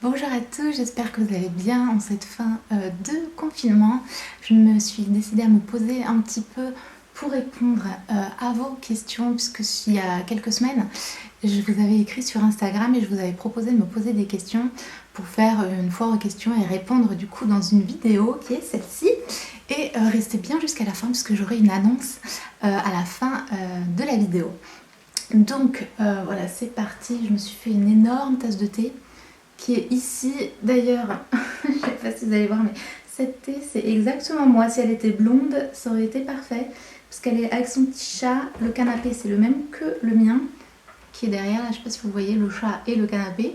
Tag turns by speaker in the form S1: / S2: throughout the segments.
S1: Bonjour à tous, j'espère que vous allez bien en cette fin de confinement. Je me suis décidée à me poser un petit peu pour répondre à vos questions, puisque il y a quelques semaines, je vous avais écrit sur Instagram et je vous avais proposé de me poser des questions pour faire une foire aux questions et répondre du coup dans une vidéo qui est celle-ci. Et restez bien jusqu'à la fin puisque j'aurai une annonce à la fin de la vidéo. Donc voilà, c'est parti, je me suis fait une énorme tasse de thé qui est ici. D'ailleurs, je sais pas si vous allez voir, mais cette thé, c'est exactement moi. Si elle était blonde, ça aurait été parfait. Parce qu'elle est avec son petit chat. Le canapé, c'est le même que le mien, qui est derrière. Là, je sais pas si vous voyez le chat et le canapé.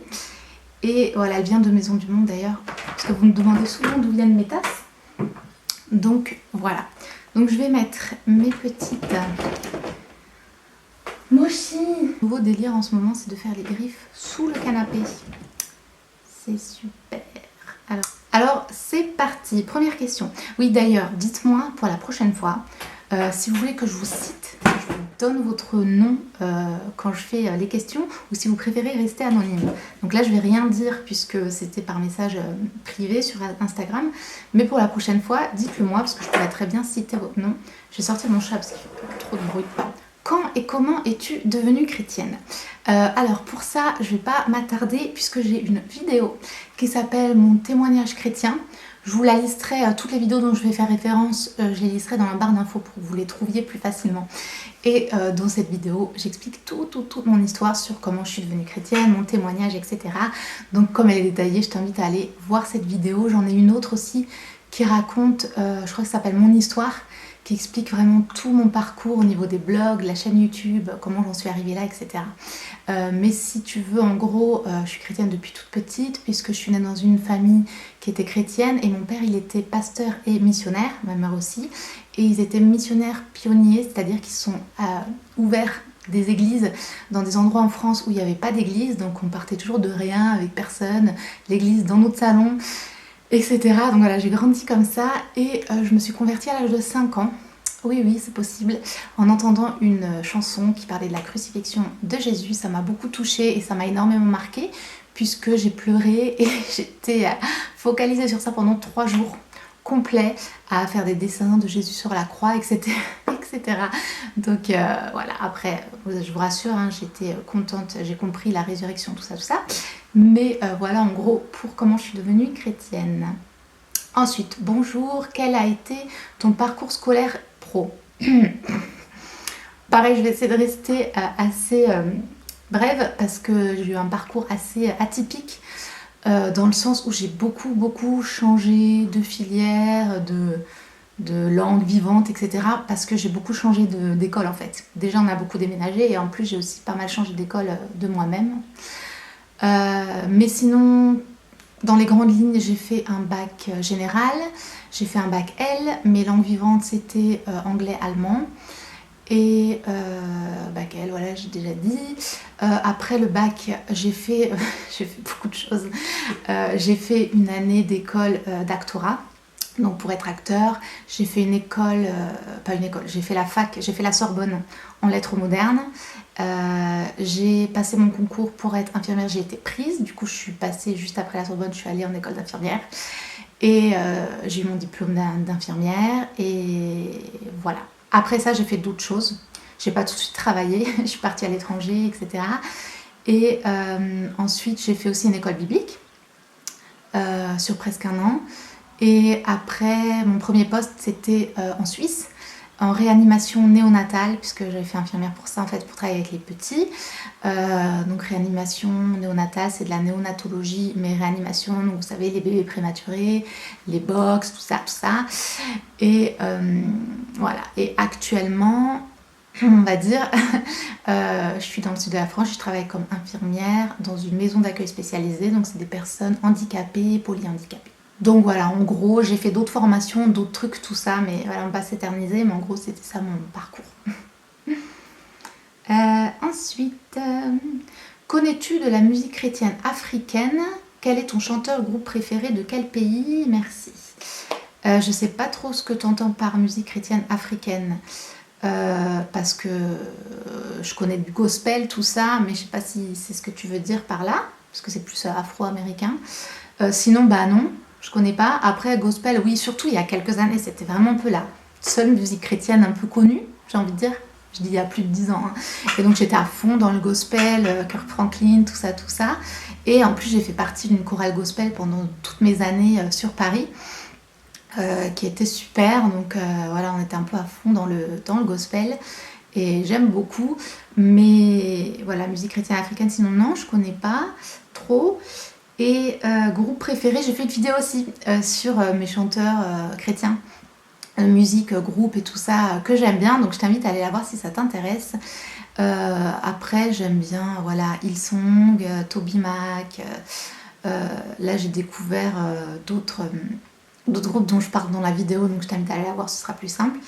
S1: Et voilà, elle vient de Maison du Monde d'ailleurs. Parce que vous me demandez souvent d'où viennent mes tasses. Donc voilà. Donc je vais mettre mes petites mochi. Le nouveau délire en ce moment, c'est de faire les griffes sous le canapé. C'est super. Alors c'est parti. Première question. Oui, d'ailleurs, dites-moi pour la prochaine fois, si vous voulez que je vous cite, que je vous donne votre nom quand je fais les questions, ou si vous préférez rester anonyme. Donc là, je vais rien dire puisque c'était par message privé sur Instagram. Mais pour la prochaine fois, dites-le moi parce que je pourrais très bien citer votre nom. Je vais sortir mon chat parce qu'il fait trop de bruit. Quand et comment es-tu devenue chrétienne? Alors pour ça, je ne vais pas m'attarder puisque j'ai une vidéo qui s'appelle Mon témoignage chrétien. Je vous la listerai, toutes les vidéos dont je vais faire référence, je les listerai dans la barre d'infos pour que vous les trouviez plus facilement. Et dans cette vidéo, j'explique toute mon histoire sur comment je suis devenue chrétienne, mon témoignage, etc. Donc comme elle est détaillée, je t'invite à aller voir cette vidéo. J'en ai une autre aussi qui raconte, je crois que ça s'appelle Mon histoire, qui explique vraiment tout mon parcours au niveau des blogs, la chaîne YouTube, comment j'en suis arrivée là, etc. Mais si tu veux, en gros, je suis chrétienne depuis toute petite, puisque je suis née dans une famille qui était chrétienne, et mon père, il était pasteur et missionnaire, ma mère aussi, et ils étaient missionnaires pionniers, c'est-à-dire qu'ils sont ouverts des églises dans des endroits en France où il n'y avait pas d'église, donc on partait toujours de rien, avec personne, l'église dans notre salon, etc. Donc voilà, j'ai grandi comme ça et je me suis convertie à l'âge de 5 ans. Oui, c'est possible. En entendant une chanson qui parlait de la crucifixion de Jésus, ça m'a beaucoup touchée et ça m'a énormément marquée puisque j'ai pleuré et j'étais focalisée sur ça pendant 3 jours complets à faire des dessins de Jésus sur la croix, etc. etc. Donc voilà, après, je vous rassure, hein, j'étais contente, j'ai compris la résurrection, tout ça. Mais voilà en gros pour comment je suis devenue chrétienne. Ensuite, bonjour, quel a été ton parcours scolaire pro? Pareil, je vais essayer de rester assez brève parce que j'ai eu un parcours assez atypique dans le sens où j'ai beaucoup changé de filière, de langue vivante, etc. Parce que j'ai beaucoup changé d'école en fait. Déjà, on a beaucoup déménagé et en plus, j'ai aussi pas mal changé d'école de moi-même. Mais sinon, dans les grandes lignes, j'ai fait un bac général, j'ai fait un bac L, mes langues vivantes c'était anglais-allemand. Et bac L, voilà, j'ai déjà dit. Après le bac, j'ai fait beaucoup de choses. J'ai fait une année d'école d'actorat. Donc pour être acteur, j'ai fait une école, pas une école, j'ai fait la fac, j'ai fait la Sorbonne en lettres modernes. J'ai passé mon concours pour être infirmière, j'ai été prise, du coup je suis passée juste après la Sorbonne, je suis allée en école d'infirmière. Et j'ai eu mon diplôme d'infirmière et voilà. Après ça, j'ai fait d'autres choses. J'ai pas tout de suite travaillé, je suis partie à l'étranger, etc. Et ensuite, j'ai fait aussi une école biblique sur presque 1 an. Et après, mon premier poste, c'était en Suisse, en réanimation néonatale, puisque j'avais fait infirmière pour ça, en fait, pour travailler avec les petits. Donc réanimation néonatale, c'est de la néonatologie, mais réanimation, donc vous savez, les bébés prématurés, les box, tout ça. Et voilà. Et actuellement, on va dire, je suis dans le sud de la France, je travaille comme infirmière dans une maison d'accueil spécialisée, donc c'est des personnes handicapées, polyhandicapées. Donc voilà, en gros, j'ai fait d'autres formations, d'autres trucs, tout ça, mais voilà, on va pas s'éterniser, mais en gros, c'était ça mon parcours. Ensuite, connais-tu de la musique chrétienne africaine? Quel est ton chanteur groupe préféré? De quel pays? Merci. Je sais pas trop ce que tu entends par musique chrétienne africaine. Parce que je connais du gospel, tout ça, mais je sais pas si c'est ce que tu veux dire par là. parce que c'est plus afro-américain. Sinon, bah non, je connais pas. Après, gospel, oui, surtout il y a quelques années, c'était vraiment un peu la seule musique chrétienne un peu connue, j'ai envie de dire. Je dis il y a plus de 10 ans. Hein. Et donc j'étais à fond dans le gospel, Kirk Franklin, tout ça, tout ça. Et en plus, j'ai fait partie d'une chorale gospel pendant toutes mes années sur Paris, qui était super. Donc voilà, on était un peu à fond dans le gospel. Et j'aime beaucoup. Mais voilà, musique chrétienne africaine, sinon non, je connais pas trop. Et groupe préféré, j'ai fait une vidéo aussi sur mes chanteurs chrétiens. Musique, groupe et tout ça que j'aime bien, donc je t'invite à aller la voir si ça t'intéresse. Après j'aime bien voilà Hillsong, Toby Mac, là j'ai découvert d'autres groupes dont je parle dans la vidéo, donc je t'invite à aller la voir, ce sera plus simple.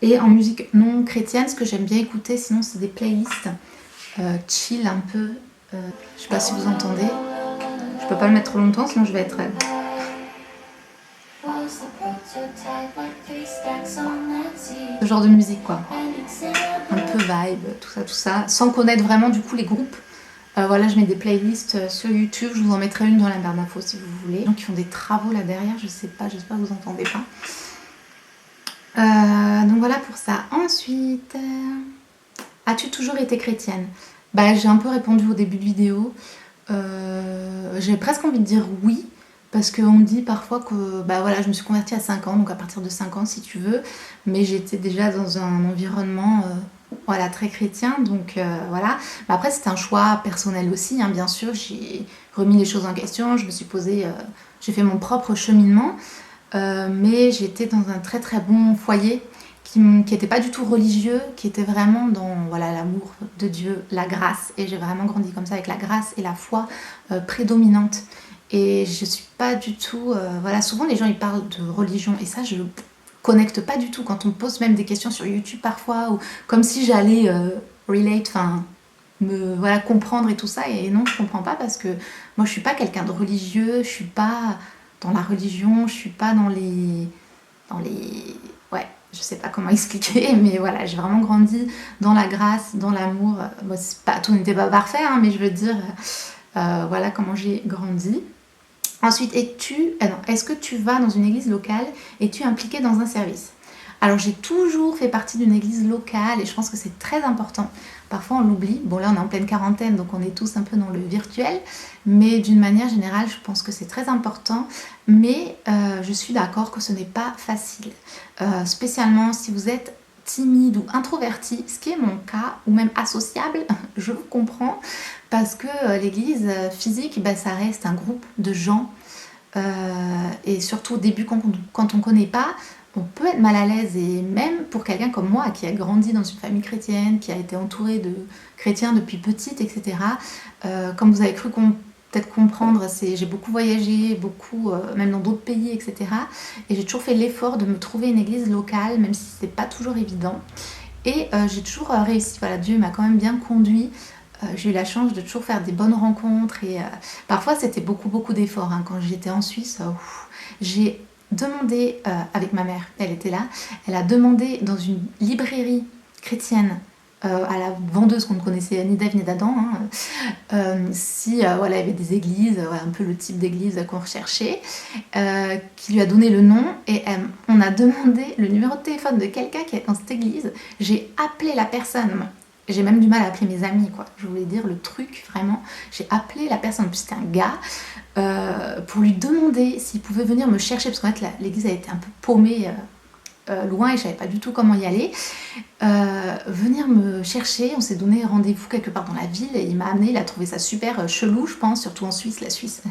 S1: Et en musique non chrétienne, ce que j'aime bien écouter sinon c'est des playlists chill un peu, je sais pas si vous entendez, je peux pas le mettre trop longtemps sinon je vais être... ce genre de musique quoi, un peu vibe, tout ça, sans connaître vraiment du coup les groupes. Voilà, je mets des playlists sur YouTube, je vous en mettrai une dans la barre d'infos si vous voulez. Les gens qui font des travaux là derrière, je sais pas, j'espère que vous entendez pas. Donc voilà pour ça. Ensuite, as-tu toujours été chrétienne? Bah j'ai un peu répondu au début de vidéo. J'ai presque envie de dire oui. Parce qu'on me dit parfois que bah voilà, je me suis convertie à 5 ans, donc à partir de 5 ans si tu veux, mais j'étais déjà dans un environnement voilà, très chrétien, donc voilà. Mais après c'était un choix personnel aussi, hein, bien sûr, j'ai remis les choses en question, je me suis posée, j'ai fait mon propre cheminement, mais j'étais dans un très très bon foyer qui n'était pas du tout religieux, qui était vraiment dans voilà, l'amour de Dieu, la grâce, et j'ai vraiment grandi comme ça avec la grâce et la foi prédominante. Et je suis pas du tout... voilà, souvent les gens ils parlent de religion et ça je connecte pas du tout quand on me pose même des questions sur YouTube parfois ou comme si j'allais relate, enfin me voilà, comprendre et tout ça et non je comprends pas parce que moi je suis pas quelqu'un de religieux, je suis pas dans la religion, je suis pas dans les... Ouais, je sais pas comment expliquer mais voilà, j'ai vraiment grandi dans la grâce, dans l'amour. Bon, c'est pas, tout n'était pas parfait hein, mais je veux dire voilà comment j'ai grandi. Ensuite, est-ce que tu vas dans une église locale et tu es impliquée dans un service? Alors j'ai toujours fait partie d'une église locale et je pense que c'est très important. Parfois on l'oublie. Bon là on est en pleine quarantaine donc on est tous un peu dans le virtuel. Mais d'une manière générale je pense que c'est très important. Mais je suis d'accord que ce n'est pas facile. Spécialement si vous êtes timide ou introverti, ce qui est mon cas, ou même associable, je vous comprends. Parce que l'église physique, bah, ça reste un groupe de gens. Et surtout au début, quand on ne connaît pas, on peut être mal à l'aise. Et même pour quelqu'un comme moi, qui a grandi dans une famille chrétienne, qui a été entourée de chrétiens depuis petite, etc. Comme vous avez cru peut-être comprendre, j'ai beaucoup voyagé, beaucoup, même dans d'autres pays, etc. Et j'ai toujours fait l'effort de me trouver une église locale, même si ce n'est pas toujours évident. Et j'ai toujours réussi. Voilà, Dieu m'a quand même bien conduit. J'ai eu la chance de toujours faire des bonnes rencontres et parfois c'était beaucoup d'efforts. Hein. Quand j'étais en Suisse, j'ai demandé avec ma mère, elle était là, elle a demandé dans une librairie chrétienne à la vendeuse qu'on ne connaissait ni d'Ève ni d'Adam si voilà, il y avait des églises, un peu le type d'église qu'on recherchait, qui lui a donné le nom et on a demandé le numéro de téléphone de quelqu'un qui est dans cette église. J'ai appelé la personne. J'ai même du mal à appeler mes amis, quoi. Je voulais dire le truc, vraiment. J'ai appelé la personne, puis c'était un gars, pour lui demander s'il pouvait venir me chercher, parce qu'en fait, l'église a été un peu paumée loin et je savais pas du tout comment y aller. Venir me chercher, on s'est donné rendez-vous quelque part dans la ville et il m'a amené, il a trouvé ça super chelou, je pense, surtout en Suisse, la Suisse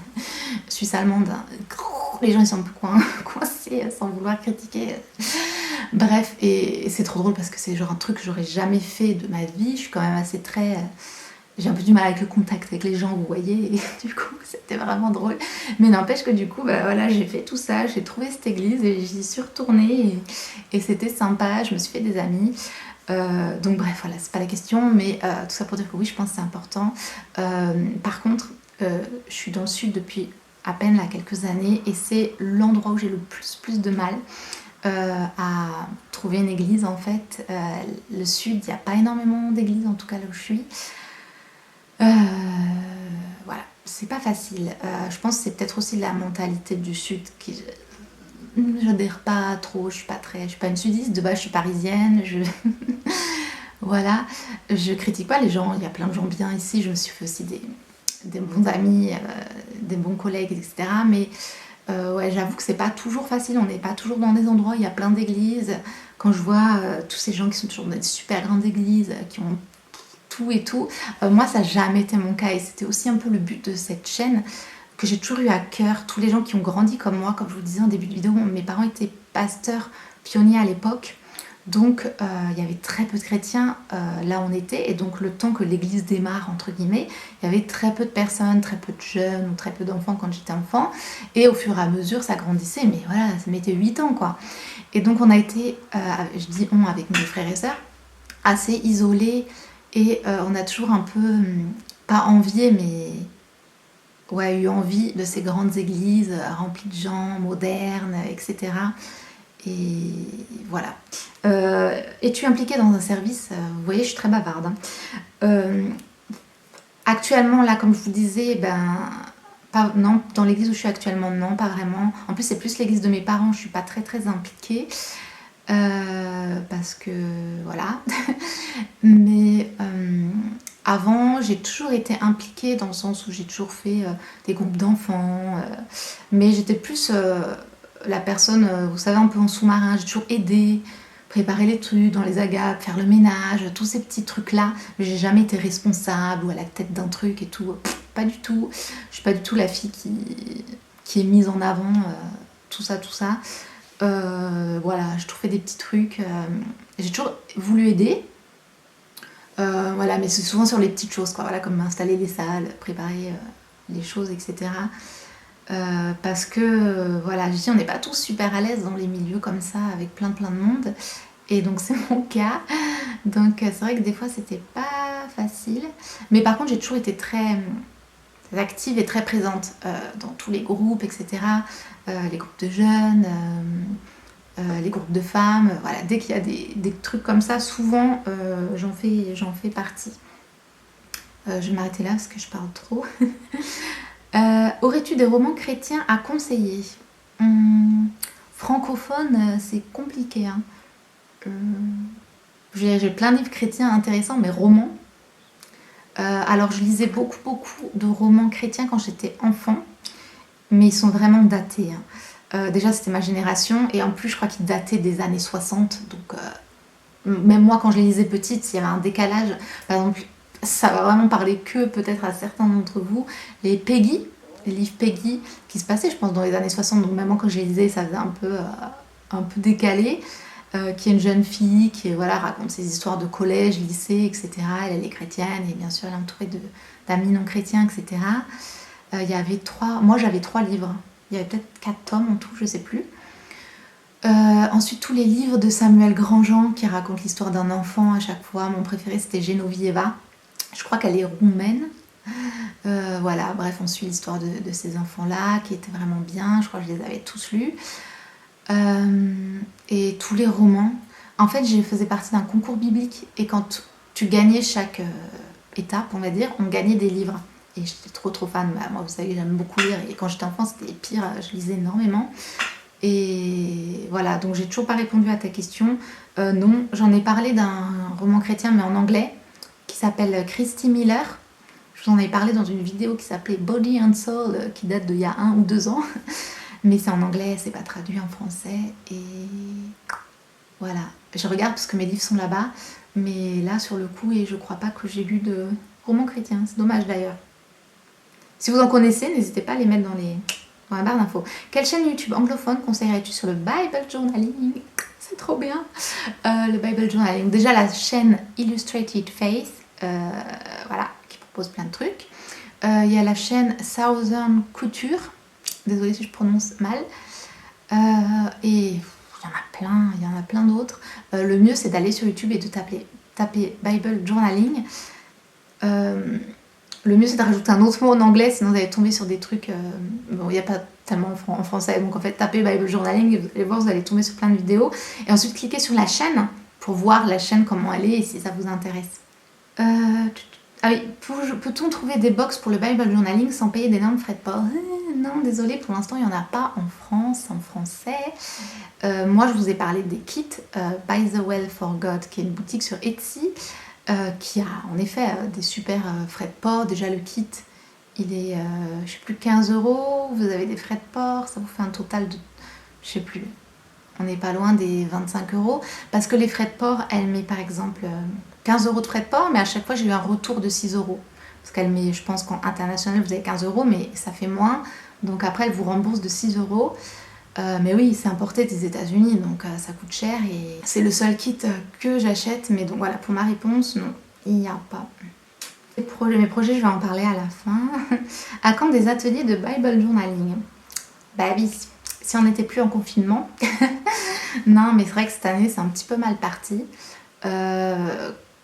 S1: allemande. Hein. Les gens, ils sont un peu coincés sans vouloir critiquer. Bref, et c'est trop drôle parce que c'est genre un truc que j'aurais jamais fait de ma vie. Je suis quand même assez très... j'ai un peu du mal avec le contact avec les gens, vous voyez, et du coup c'était vraiment drôle. Mais n'empêche que du coup, bah, voilà, j'ai fait tout ça, j'ai trouvé cette église et j'y suis retournée et c'était sympa, je me suis fait des amis. Donc bref, voilà, c'est pas la question, mais tout ça pour dire que oui, je pense que c'est important. Par contre, je suis dans le sud depuis à peine là quelques années et c'est l'endroit où j'ai le plus de mal. À trouver une église en fait. Le sud, il n'y a pas énormément d'églises, en tout cas là où je suis. Voilà. c'est pas facile. Je pense que c'est peut-être aussi la mentalité du Sud qui... J'adhère pas trop, je suis pas une sudiste, de base je suis parisienne, voilà, je critique pas les gens, il y a plein de gens bien ici, je me suis fait aussi des bons amis, des bons collègues, etc. Mais ouais, j'avoue que c'est pas toujours facile, on n'est pas toujours dans des endroits, il y a plein d'églises. Quand je vois tous ces gens qui sont toujours dans des super grandes églises, qui ont tout et tout, moi ça n'a jamais été mon cas et c'était aussi un peu le but de cette chaîne que j'ai toujours eu à cœur. Tous les gens qui ont grandi comme moi, comme je vous le disais en début de vidéo, mes parents étaient pasteurs pionniers à l'époque. Donc il y avait très peu de chrétiens là où on était, et donc le temps que l'église démarre, entre guillemets, il y avait très peu de personnes, très peu de jeunes ou très peu d'enfants quand j'étais enfant, et au fur et à mesure ça grandissait, mais voilà, ça mettait 8 ans quoi. Et donc on a été, je dis on avec mes frères et sœurs, assez isolés, et on a toujours un peu, pas envié, mais ouais, eu envie de ces grandes églises remplies de gens, modernes, etc. Et voilà. Es-tu impliquée dans un service? Vous voyez, je suis très bavarde. Actuellement, là, comme je vous disais, non, dans l'église où je suis actuellement, non, pas vraiment. En plus, c'est plus l'église de mes parents, je suis pas très impliquée. Parce que voilà. Mais avant, j'ai toujours été impliquée dans le sens où j'ai toujours fait des groupes d'enfants. Mais j'étais plus la personne, vous savez, un peu en sous-marin. J'ai toujours aidé, préparer les trucs dans les agapes, faire le ménage, tous ces petits trucs-là. Mais j'ai jamais été responsable ou à la tête d'un truc et tout. Pas du tout. Je suis pas du tout la fille qui est mise en avant, tout ça. Voilà, j'ai toujours fait des petits trucs. J'ai toujours voulu aider. Voilà, mais c'est souvent sur les petites choses, quoi. Voilà, comme installer les salles, préparer les choses, etc. Parce que, voilà, je dis, on n'est pas tous super à l'aise dans les milieux comme ça, avec plein de monde. Et donc, c'est mon cas. Donc, c'est vrai que des fois, c'était pas facile. Mais par contre, j'ai toujours été très active et très présente dans tous les groupes, etc. Les groupes de jeunes, les groupes de femmes. Voilà, dès qu'il y a des trucs comme ça, souvent, j'en fais partie. Je vais m'arrêter là parce que je parle trop. Aurais-tu des romans chrétiens à conseiller? Francophone, c'est compliqué. Hein. J'ai plein de livres chrétiens intéressants, mais romans. Alors je lisais beaucoup de romans chrétiens quand j'étais enfant, mais ils sont vraiment datés. Hein. Déjà c'était ma génération, et en plus je crois qu'ils dataient des années 60, donc même moi quand je les lisais petite, il y avait un décalage. Par exemple, ça va vraiment parler que peut-être à certains d'entre vous, les Peggy, les livres Peggy qui se passaient je pense dans les années 60, donc même moi quand je les lisais ça faisait un peu décalé. Qui est une jeune fille qui voilà, raconte ses histoires de collège, lycée, etc. Elle est chrétienne et bien sûr elle est entourée d'amis non chrétiens, etc. Il y avait moi j'avais 3 livres, il y avait peut-être 4 tomes en tout, je sais plus. Ensuite tous les livres de Samuel Grandjean qui racontent l'histoire d'un enfant à chaque fois. Mon préféré c'était Genovieva, je crois qu'elle est roumaine. Voilà, bref, on suit l'histoire de ces enfants-là qui étaient vraiment bien, je crois que je les avais tous lus. Et tous les romans. En fait, je faisais partie d'un concours biblique et quand tu gagnais chaque étape, on va dire, on gagnait des livres. Et j'étais trop fan. Moi, vous savez, j'aime beaucoup lire. Et quand j'étais enfant, c'était pire. Je lisais énormément. Et voilà, donc j'ai toujours pas répondu à ta question. Non, j'en ai parlé d'un roman chrétien, mais en anglais, qui s'appelle Christy Miller. Je vous en avais parlé dans une vidéo qui s'appelait Body and Soul, qui date d'il y a 1 ou 2 ans. Mais c'est en anglais, c'est pas traduit en français. Et voilà. Je regarde parce que mes livres sont là-bas. Mais là, sur le coup, et je crois pas que j'ai lu de romans chrétiens. C'est dommage d'ailleurs. Si vous en connaissez, n'hésitez pas à les mettre dans la barre d'infos. Quelle chaîne YouTube anglophone conseillerais-tu sur le Bible Journaling? C'est trop bien. Le Bible Journaling. Déjà, la chaîne Illustrated Faith. Voilà, qui propose plein de trucs. Il y a la chaîne Southern Couture. Désolée si je prononce mal. Et il y en a plein d'autres. Le mieux c'est d'aller sur YouTube et de taper Bible Journaling. Le mieux c'est de rajouter un autre mot en anglais, sinon vous allez tomber sur des trucs... bon, il n'y a pas tellement en français, donc en fait tapez Bible Journaling et vous allez voir, vous allez tomber sur plein de vidéos. Et ensuite cliquez sur la chaîne pour voir la chaîne comment elle est et si ça vous intéresse. Ah oui, peut-on trouver des box pour le Bible journaling sans payer d'énormes frais de port? Non, désolé, pour l'instant, il n'y en a pas en France, en français. Moi, je vous ai parlé des kits By the Well for God, qui est une boutique sur Etsy, qui a en effet des super frais de port. Déjà, le kit, il est, je sais plus, 15 €. Vous avez des frais de port, ça vous fait un total de, je sais plus, on n'est pas loin des 25 €. Parce que les frais de port, elle met par exemple 15 € de frais de port, mais à chaque fois, j'ai eu un retour de 6 €. Parce qu'elle met, je pense qu'en international, vous avez 15 €, mais ça fait moins. Donc après, elle vous rembourse de 6 €. Mais oui, c'est importé des États-Unis, donc ça coûte cher et c'est le seul kit que j'achète. Mais donc voilà, pour ma réponse, non, il n'y a pas. Mes projets, je vais en parler à la fin. À quand des ateliers de Bible journaling? Bah oui, si on n'était plus en confinement. Non, mais c'est vrai que cette année, c'est un petit peu mal parti.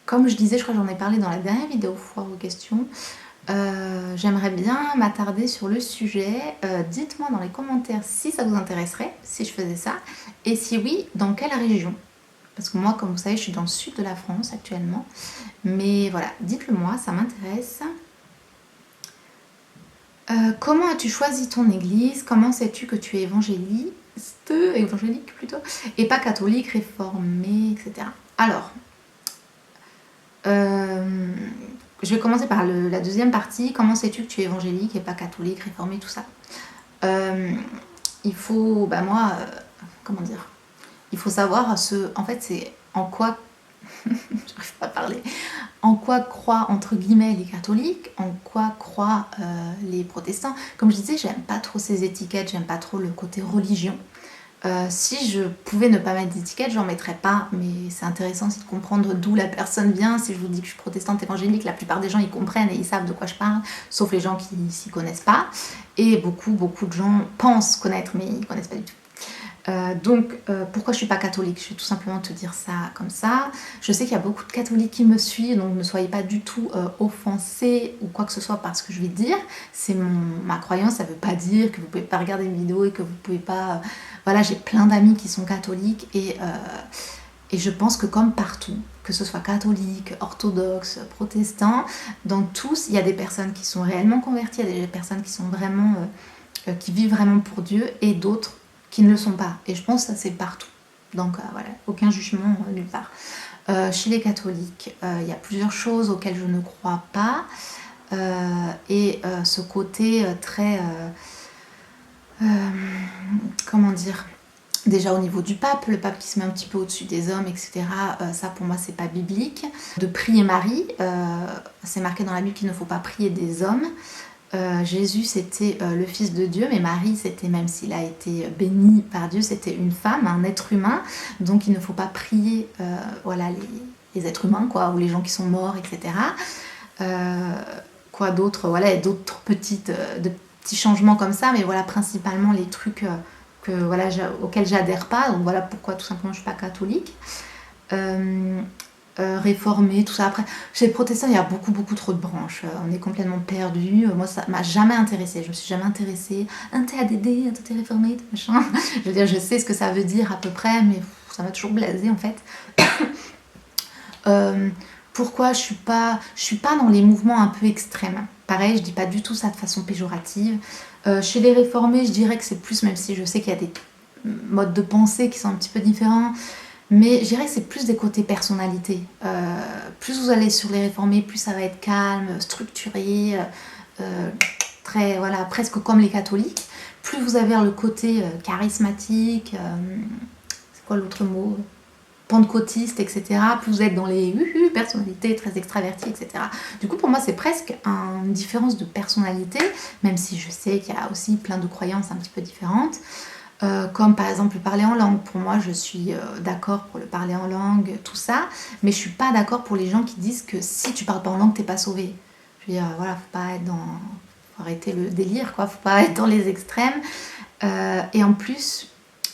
S1: Comme je disais, je crois que j'en ai parlé dans la dernière vidéo foire aux questions. J'aimerais bien m'attarder sur le sujet. Dites-moi dans les commentaires si ça vous intéresserait, si je faisais ça, et si oui, dans quelle région. Parce que moi, comme vous savez, je suis dans le sud de la France actuellement. Mais voilà, dites-le moi, ça m'intéresse. Comment as-tu choisi ton église? Comment sais-tu que tu es évangélique plutôt, et pas catholique, réformée, etc. Alors, je vais commencer par la deuxième partie. Comment sais-tu que tu es évangélique et pas catholique, réformée, tout ça? Il faut, comment dire? Il faut savoir en fait, c'est en quoi, j'arrive pas à parler, en quoi croient entre guillemets les catholiques, en quoi croient les protestants. Comme je disais, j'aime pas trop ces étiquettes, j'aime pas trop le côté religion. Si je pouvais ne pas mettre d'étiquette, j'en mettrais pas, mais c'est intéressant aussi de comprendre d'où la personne vient. Si je vous dis que je suis protestante évangélique, la plupart des gens ils comprennent et ils savent de quoi je parle, sauf les gens qui s'y connaissent pas. Et beaucoup de gens pensent connaître, mais ils connaissent pas du tout. Pourquoi je suis pas catholique? Je vais tout simplement te dire ça comme ça. Je sais qu'il y a beaucoup de catholiques qui me suivent, donc ne soyez pas du tout offensés ou quoi que ce soit par ce que je vais dire. C'est ma croyance, ça veut pas dire que vous pouvez pas regarder une vidéo et que vous pouvez pas... Voilà, j'ai plein d'amis qui sont catholiques et je pense que comme partout, que ce soit catholique, orthodoxe, protestant, dans tous, il y a des personnes qui sont réellement converties, il y a des personnes qui sont vraiment... qui vivent vraiment pour Dieu et d'autres qui ne le sont pas. Et je pense que ça c'est partout. Donc voilà, aucun jugement nulle part. Chez les catholiques, il y a plusieurs choses auxquelles je ne crois pas. Ce côté très... comment dire? Déjà au niveau du pape, le pape qui se met un petit peu au-dessus des hommes, etc. Ça pour moi c'est pas biblique. De prier Marie, c'est marqué dans la Bible qu'il ne faut pas prier des hommes. Jésus c'était le fils de Dieu, mais Marie c'était, même s'il a été béni par Dieu, c'était une femme, un être humain, donc il ne faut pas prier voilà, les êtres humains quoi, ou les gens qui sont morts, etc. Quoi d'autre, voilà, d'autres petits changements comme ça, mais voilà principalement les trucs voilà, auxquels j'adhère pas, donc voilà pourquoi tout simplement je suis pas catholique. Réformée, tout ça. Après, chez les protestants, il y a beaucoup trop de branches. On est complètement perdu. Moi, ça m'a jamais intéressée. Je me suis jamais intéressée. Un thé ADD, un thé réformé, tout machin. Je veux dire, je sais ce que ça veut dire à peu près, mais ça m'a toujours blasée en fait. Pourquoi je suis pas dans les mouvements un peu extrêmes. Pareil, je dis pas du tout ça de façon péjorative. Chez les réformés, je dirais que c'est plus, même si je sais qu'il y a des modes de pensée qui sont un petit peu différents, mais je dirais que c'est plus des côtés personnalité. Plus vous allez sur les réformés, plus ça va être calme, structuré, très, voilà, presque comme les catholiques. Plus vous avez le côté charismatique, c'est quoi l'autre mot, pentecôtiste, etc. Plus vous êtes dans les personnalités très extraverties, etc. Du coup, pour moi, c'est presque une différence de personnalité, même si je sais qu'il y a aussi plein de croyances un petit peu différentes. Comme par exemple le parler en langue. Pour moi, je suis d'accord pour le parler en langue, tout ça, mais je suis pas d'accord pour les gens qui disent que si tu parles pas en langue, t'es pas sauvé. Je veux dire, voilà, faut pas être faut arrêter le délire, quoi, faut pas être dans les extrêmes. Et en plus,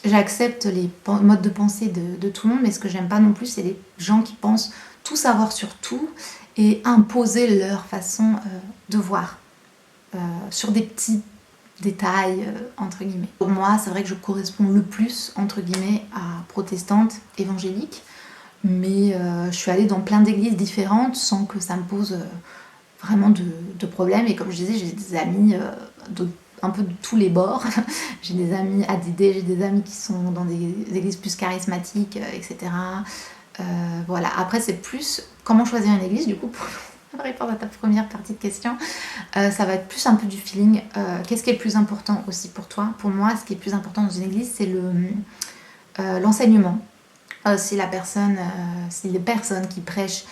S1: j'accepte les modes de pensée de tout le monde, mais ce que j'aime pas non plus, c'est les gens qui pensent tout savoir sur tout et imposer leur façon de voir sur des petits détails, entre guillemets. Pour moi, c'est vrai que je corresponds le plus, entre guillemets, à protestante, évangélique, mais je suis allée dans plein d'églises différentes sans que ça me pose vraiment de problèmes. Et comme je disais, j'ai des amis un peu de tous les bords. J'ai des amis ADD, j'ai des amis qui sont dans des églises plus charismatiques, etc. Voilà. Après, c'est plus comment choisir une église, du coup, pour répondre à ta première partie de question. Ça va être plus un peu du feeling. Qu'est-ce qui est le plus important aussi pour toi? Pour moi, ce qui est le plus important dans une église, c'est l'enseignement. Si les personnes qui prêchent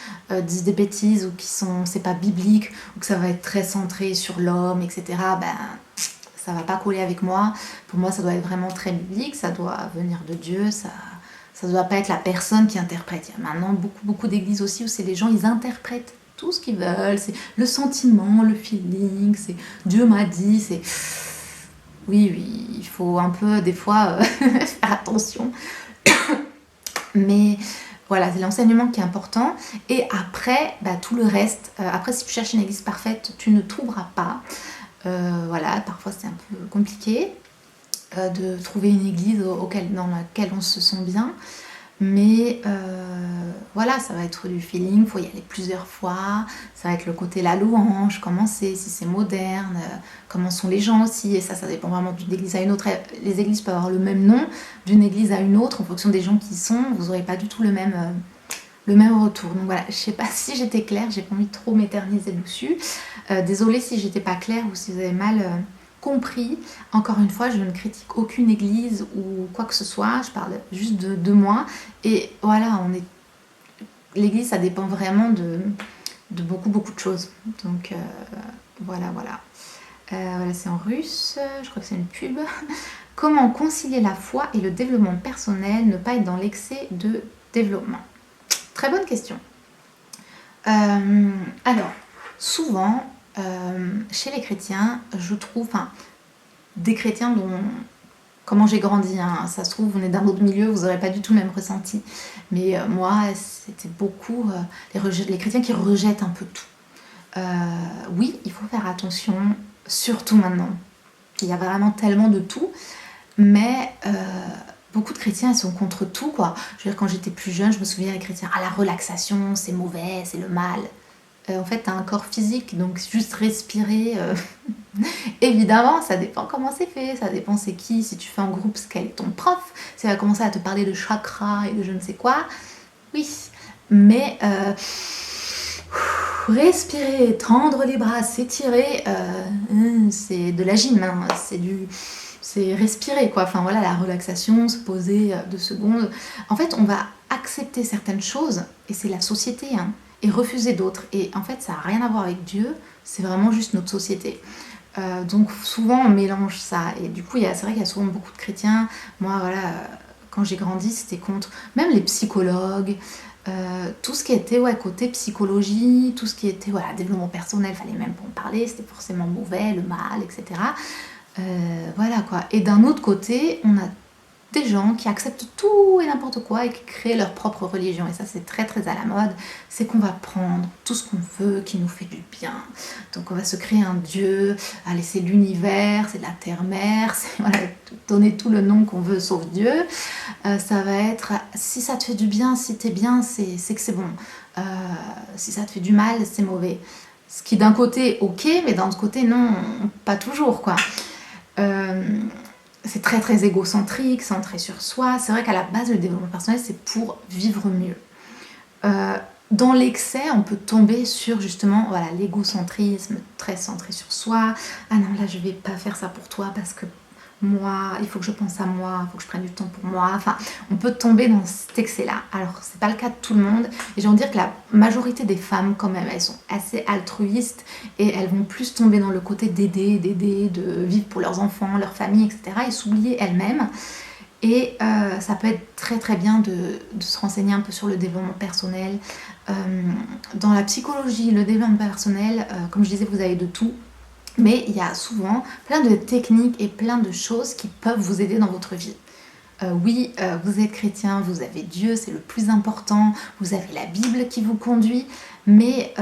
S1: disent des bêtises ou qui c'est pas biblique ou que ça va être très centré sur l'homme, etc., ben ça va pas coller avec moi. Pour moi, ça doit être vraiment très biblique, ça doit venir de Dieu, ça doit pas être la personne qui interprète. Il y a maintenant beaucoup d'églises aussi où c'est les gens, ils interprètent tout ce qu'ils veulent, c'est le sentiment, le feeling, c'est Dieu m'a dit, c'est... Oui, il faut un peu des fois faire attention. Mais voilà, c'est l'enseignement qui est important. Et après, tout le reste, après si tu cherches une église parfaite, tu ne trouveras pas. Voilà, parfois c'est un peu compliqué de trouver une église dans laquelle on se sent bien. Mais voilà, ça va être du feeling, il faut y aller plusieurs fois, ça va être le côté la louange, comment c'est, si c'est moderne, comment sont les gens aussi, et ça dépend vraiment d'une église à une autre. Les églises peuvent avoir le même nom d'une église à une autre, en fonction des gens qui y sont, vous n'aurez pas du tout le même retour. Donc voilà, je sais pas si j'étais claire, j'ai pas envie de trop m'éterniser dessus. Désolée si j'étais pas claire ou si vous avez mal... compris. Encore une fois, je ne critique aucune église ou quoi que ce soit, je parle juste de moi. Et voilà, l'église, ça dépend vraiment de beaucoup de choses. Donc voilà. Voilà, c'est en russe, je crois que c'est une pub. Comment concilier la foi et le développement personnel, ne pas être dans l'excès de développement? Très bonne question. Alors, souvent, chez les chrétiens, je trouve, des chrétiens dont, comment j'ai grandi, hein, ça se trouve, on est d'un autre milieu, vous n'aurez pas du tout le même ressenti. Mais moi, c'était beaucoup les chrétiens qui rejettent un peu tout. Oui, il faut faire attention, surtout maintenant. Il y a vraiment tellement de tout, mais beaucoup de chrétiens, ils sont contre tout, quoi. Je veux dire, quand j'étais plus jeune, je me souviens des chrétiens, la relaxation, c'est mauvais, c'est le mal. En fait, tu as un corps physique, donc juste respirer, évidemment, ça dépend comment c'est fait, ça dépend c'est qui, si tu fais un groupe, quel est ton prof, si elle va commencer à te parler de chakra et de je ne sais quoi, oui, mais respirer, tendre les bras, s'étirer, c'est de la gym, hein, c'est respirer, quoi. Enfin voilà, la relaxation, se poser 2 secondes. En fait, on va accepter certaines choses, et c'est la société, hein, et refuser d'autres. Et en fait, ça n'a rien à voir avec Dieu, c'est vraiment juste notre société. Donc souvent on mélange ça. Et du coup, c'est vrai qu'il y a souvent beaucoup de chrétiens. Moi, voilà, quand j'ai grandi, c'était contre même les psychologues. Tout ce qui était côté psychologie, tout ce qui était développement personnel, fallait même pas en parler, c'était forcément mauvais, le mal, etc. Voilà quoi. Et d'un autre côté, on a des gens qui acceptent tout et n'importe quoi et qui créent leur propre religion. Et ça, c'est très très à la mode. C'est qu'on va prendre tout ce qu'on veut, qui nous fait du bien. Donc on va se créer un dieu, c'est l'univers, c'est la terre-mère, c'est donner tout le nom qu'on veut sauf Dieu. Ça va être, si ça te fait du bien, si t'es bien, c'est que c'est bon. Si ça te fait du mal, c'est mauvais. Ce qui d'un côté, ok, mais d'un autre côté, non, pas toujours, quoi. C'est très très égocentrique, centré sur soi. C'est vrai qu'à la base, le développement personnel, c'est pour vivre mieux. Dans l'excès, on peut tomber sur justement l'égocentrisme, très centré sur soi. Ah non, là je vais pas faire ça pour toi parce que moi, il faut que je pense à moi, il faut que je prenne du temps pour moi. Enfin, on peut tomber dans cet excès-là. Alors, c'est pas le cas de tout le monde. Et j'ai envie de dire que la majorité des femmes, quand même, elles sont assez altruistes et elles vont plus tomber dans le côté d'aider, de vivre pour leurs enfants, leur famille, etc. et s'oublier elles-mêmes. Et ça peut être très très bien de se renseigner un peu sur le développement personnel. Dans la psychologie, le développement personnel, comme je disais, vous avez de tout. Mais il y a souvent plein de techniques et plein de choses qui peuvent vous aider dans votre vie. Oui, vous êtes chrétien, vous avez Dieu, c'est le plus important, vous avez la Bible qui vous conduit, mais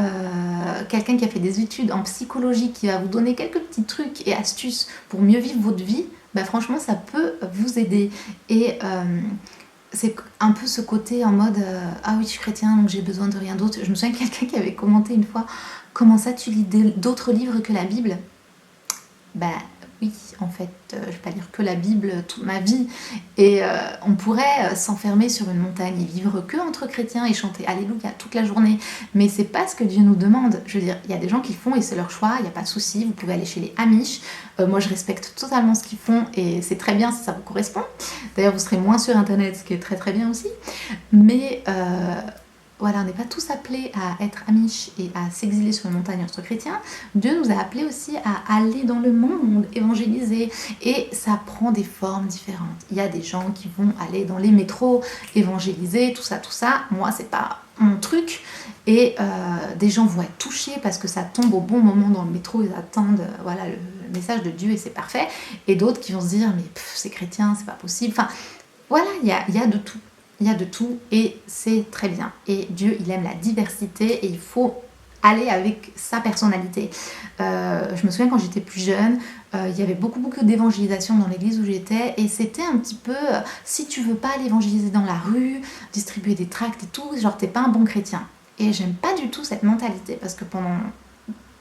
S1: quelqu'un qui a fait des études en psychologie, qui va vous donner quelques petits trucs et astuces pour mieux vivre votre vie, franchement, ça peut vous aider. Et c'est un peu ce côté en mode ah oui, je suis chrétien, donc j'ai besoin de rien d'autre. Je me souviens de quelqu'un qui avait commenté une fois comment ça tu lis d'autres livres que la Bible? Ben oui, en fait, je vais pas lire que la Bible toute ma vie. Et on pourrait s'enfermer sur une montagne et vivre que entre chrétiens et chanter Alléluia toute la journée. Mais c'est pas ce que Dieu nous demande. Je veux dire, il y a des gens qui le font et c'est leur choix, il n'y a pas de souci. Vous pouvez aller chez les Amish. Moi, je respecte totalement ce qu'ils font et c'est très bien si ça vous correspond. D'ailleurs, vous serez moins sur Internet, ce qui est très très bien aussi. Mais voilà, on n'est pas tous appelés à être amish et à s'exiler sur une montagne entre chrétiens. Dieu nous a appelés aussi à aller dans le monde, évangéliser. Et ça prend des formes différentes. Il y a des gens qui vont aller dans les métros, évangéliser, tout ça, tout ça. Moi, c'est pas mon truc. Et des gens vont être touchés parce que ça tombe au bon moment dans le métro. Ils attendent voilà, le message de Dieu et c'est parfait. Et d'autres qui vont se dire, mais c'est chrétien, c'est pas possible. Enfin, voilà, il y a de tout. Il y a de tout et c'est très bien. Et Dieu, il aime la diversité et il faut aller avec sa personnalité. Je me souviens quand j'étais plus jeune, il y avait beaucoup d'évangélisation dans l'église où j'étais et c'était un petit peu, si tu veux pas aller évangéliser dans la rue, distribuer des tracts et tout, genre t'es pas un bon chrétien. Et j'aime pas du tout cette mentalité parce que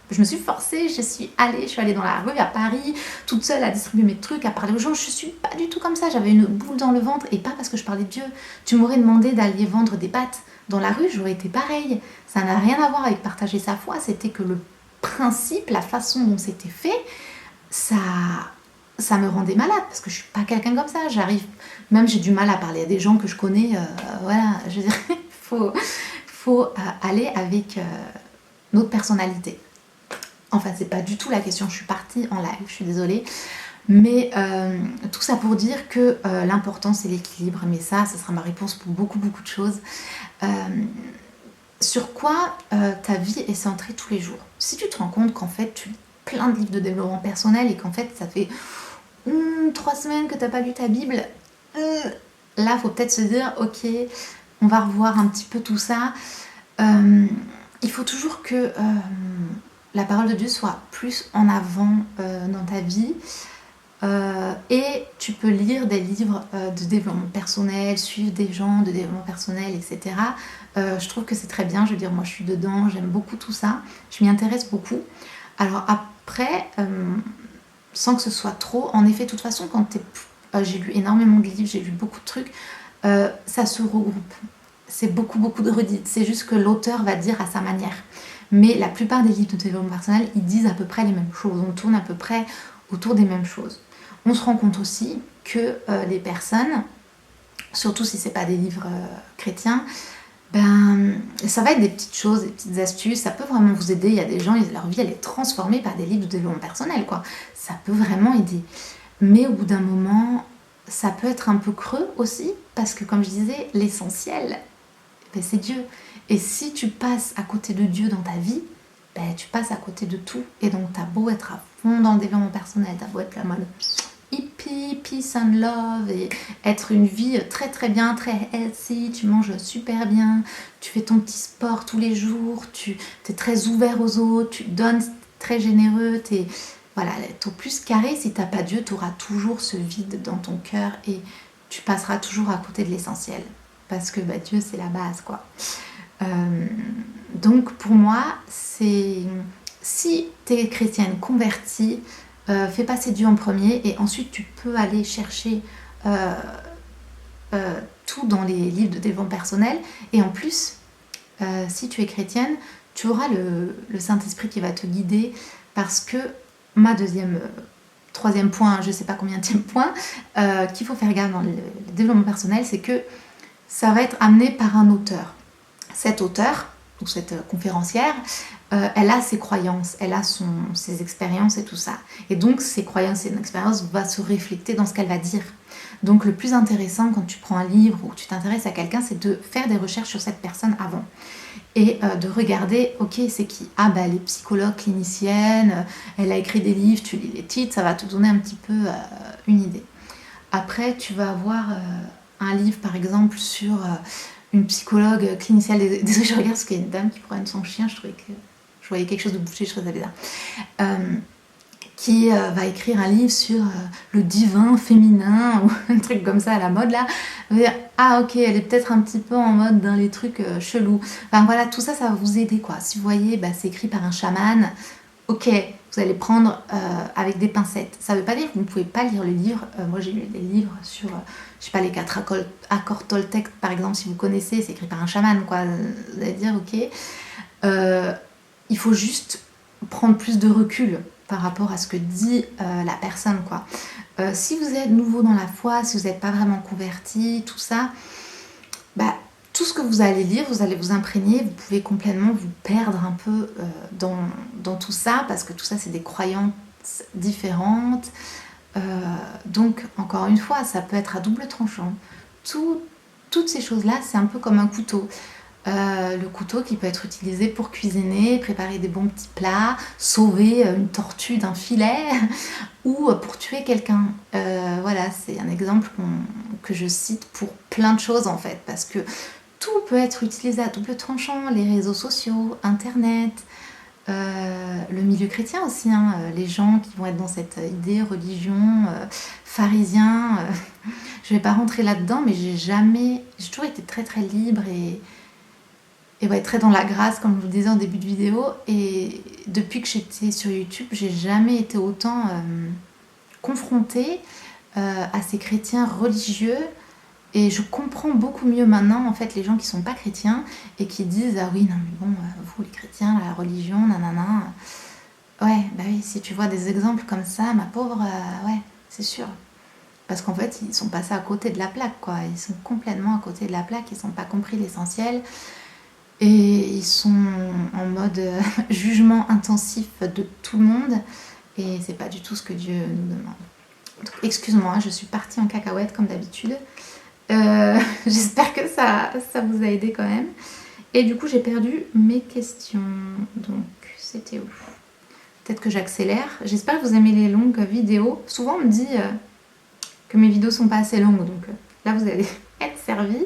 S1: je me suis forcée, je suis allée dans la rue à Paris, toute seule à distribuer mes trucs, à parler aux gens. Je suis pas du tout comme ça, j'avais une boule dans le ventre et pas parce que je parlais de Dieu. Tu m'aurais demandé d'aller vendre des pâtes dans la rue, j'aurais été pareil. Ça n'a rien à voir avec partager sa foi, c'était que le principe, la façon dont c'était fait, ça me rendait malade parce que je suis pas quelqu'un comme ça. Même j'ai du mal à parler à des gens que je connais, voilà, je veux dire, faut aller avec notre personnalité. Enfin, c'est pas du tout la question, je suis partie en live, je suis désolée. Mais tout ça pour dire que l'important c'est l'équilibre. Mais ça sera ma réponse pour beaucoup de choses. Sur quoi ta vie est centrée tous les jours. Si tu te rends compte qu'en fait tu lis plein de livres de développement personnel et qu'en fait ça fait 3 semaines que t'as pas lu ta Bible, là faut peut-être se dire ok, on va revoir un petit peu tout ça. Il faut toujours que la parole de Dieu soit plus en avant dans ta vie et tu peux lire des livres de développement personnel, suivre des gens de développement personnel, etc. Je trouve que c'est très bien, je veux dire, moi je suis dedans, j'aime beaucoup tout ça, je m'y intéresse beaucoup. Alors après, sans que ce soit trop, en effet, de toute façon, j'ai lu énormément de livres, j'ai lu beaucoup de trucs, ça se regroupe. C'est beaucoup de redites, c'est juste que l'auteur va dire à sa manière. Mais la plupart des livres de développement personnel, ils disent à peu près les mêmes choses. On tourne à peu près autour des mêmes choses. On se rend compte aussi que les personnes, surtout si c'est pas des livres chrétiens, ça va être des petites choses, des petites astuces. Ça peut vraiment vous aider. Il y a des gens, leur vie, elle est transformée par des livres de développement personnel, quoi. Ça peut vraiment aider. Mais au bout d'un moment, ça peut être un peu creux aussi, parce que comme je disais, l'essentiel, c'est Dieu. Et si tu passes à côté de Dieu dans ta vie, tu passes à côté de tout. Et donc t'as beau être à fond dans le développement personnel, t'as beau être la mode hippie, peace and love, et être une vie très très bien, très healthy, tu manges super bien, tu fais ton petit sport tous les jours, tu es très ouvert aux autres, tu donnes très généreux, voilà, t'es au plus carré. Si t'as pas Dieu, t'auras toujours ce vide dans ton cœur et tu passeras toujours à côté de l'essentiel. Parce que Dieu, c'est la base, quoi. Donc pour moi, si tu es chrétienne convertie, fais passer Dieu en premier et ensuite tu peux aller chercher tout dans les livres de développement personnel. Et en plus, si tu es chrétienne, tu auras le Saint-Esprit qui va te guider parce que troisième point, je ne sais pas combienième point, qu'il faut faire gaffe dans le développement personnel, c'est que ça va être amené par un auteur. Cet auteur, ou cette conférencière, elle a ses croyances, elle a ses expériences et tout ça. Et donc, ses croyances et son expérience vont se refléter dans ce qu'elle va dire. Donc, le plus intéressant quand tu prends un livre ou tu t'intéresses à quelqu'un, c'est de faire des recherches sur cette personne avant. Et de regarder, ok, c'est qui ? Elle est psychologue clinicienne, elle a écrit des livres, tu lis les titres, ça va te donner un petit peu une idée. Après, tu vas avoir un livre, par exemple, sur une psychologue clinicienne. Désolée, je regarde parce qu'il y a une dame qui promène son chien, je voyais quelque chose de bouger, je trouvais ça bizarre. qui va écrire un livre sur le divin féminin ou un truc comme ça à la mode là, va dire ah ok, elle est peut-être un petit peu en mode dans les trucs chelous. Enfin voilà, tout ça, ça va vous aider quoi. Si vous voyez, bah, c'est écrit par un chaman, ok, vous allez prendre avec des pincettes. Ça veut pas dire que vous ne pouvez pas lire le livre. Moi j'ai lu des livres sur, je sais pas, les 4 accords Toltec par exemple, si vous connaissez, c'est écrit par un chaman quoi. Vous allez dire ok, il faut juste prendre plus de recul par rapport à ce que dit la personne quoi. Si vous êtes nouveau dans la foi, si vous n'êtes pas vraiment converti, tout ça, bah, tout ce que vous allez lire, vous allez vous imprégner, vous pouvez complètement vous perdre un peu dans tout ça, parce que tout ça c'est des croyances différentes. Donc encore une fois, ça peut être à double tranchant. Toutes ces choses-là, c'est un peu comme un couteau. Le couteau qui peut être utilisé pour cuisiner, préparer des bons petits plats, sauver une tortue d'un filet ou pour tuer quelqu'un. Voilà, c'est un exemple que je cite pour plein de choses en fait, parce que tout peut être utilisé à double tranchant, les réseaux sociaux, internet, le milieu chrétien aussi, hein, les gens qui vont être dans cette idée religion, pharisien. Je vais pas rentrer là-dedans, mais j'ai toujours été très très libre et ouais, très dans la grâce, comme je vous le disais en début de vidéo. Et depuis que j'étais sur YouTube, j'ai jamais été autant confrontée à ces chrétiens religieux. Et je comprends beaucoup mieux maintenant, en fait, les gens qui sont pas chrétiens et qui disent ah oui, non mais bon, vous les chrétiens, la religion, nanana. Ouais, bah oui, si tu vois des exemples comme ça, ma pauvre, ouais, c'est sûr. Parce qu'en fait, ils sont passés à côté de la plaque, quoi. Ils sont complètement à côté de la plaque, ils n'ont pas compris l'essentiel. Et ils sont en mode jugement intensif de tout le monde. Et c'est pas du tout ce que Dieu nous demande. Donc, excuse-moi, je suis partie en cacahuète comme d'habitude. J'espère que ça vous a aidé quand même. Et du coup, j'ai perdu mes questions. Donc, c'était où? Peut-être que j'accélère. J'espère que vous aimez les longues vidéos. Souvent, on me dit que mes vidéos sont pas assez longues. Donc là, vous allez être servis.